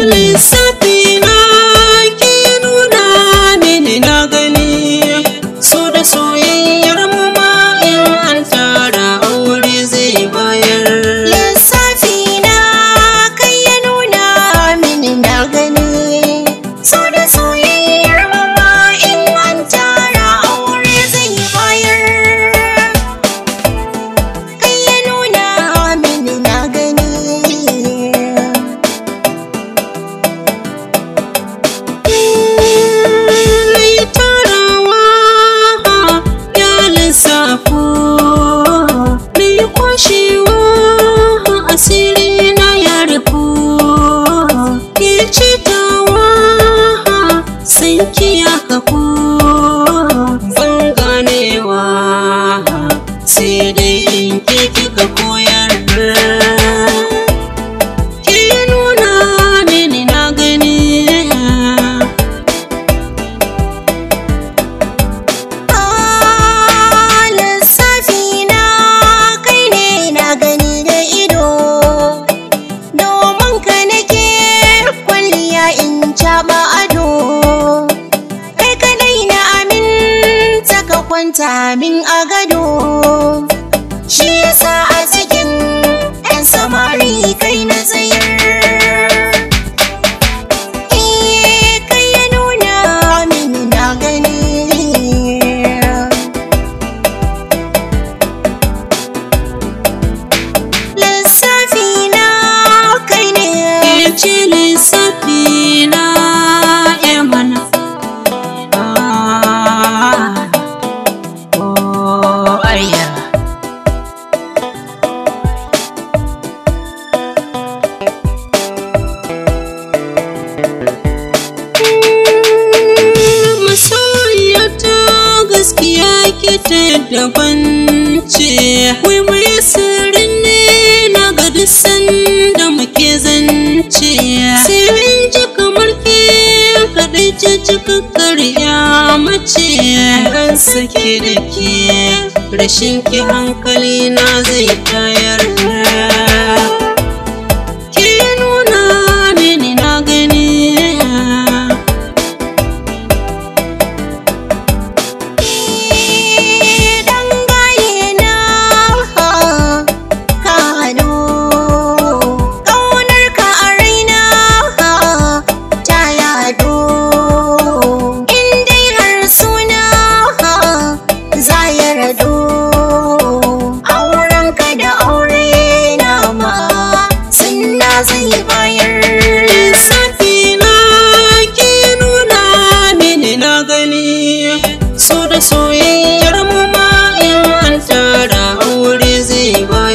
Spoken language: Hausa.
lissafi na ki nuna mini na gani, so da soyayyar mu ma in an tara aure zai bayar. Lissafi na kai ya nuna mini na gani, so da soyayyar mu ma in an tara aure zai bayar. Kai ya nuna mini na gani. Mai tarawa ya lissafo, mai kwashewa asiri na ya rufo, ke citawa sun kiya kafo, ban ganewa sai dai in ke kika koyar. Ki nuna mini na gani. Lissafi na kai ne na gani da ido, domin ka nake kwalliya in caɓa ado. Kai kadai na aminta ka kwanta min a gado, shi yasa a cikin 'yan samari kai na tsayar. Kai ya nuna mini na gani. Lissafi na kai ne. Ce lissafi na ya mana. Ayya. Masoyiyata gaskiya ke ta daban ce, wai mai sirrin ne na ga duk sanda muke zance, sai in ji kamar ke kaɗai ce cikakkar ya mace. Ran sake da ke rashin ki hankali na zai tayar. Ki nuna mini na gani. Dan gaye na ka hado, ƙaunar ka a raina ta yado. In dai har suna za ya rado, auren ka da aure na ma sunna zai bayar. Lissafi na ki nuna mini na gani, so da soyayyar mu ma in an tara aure zai bayar.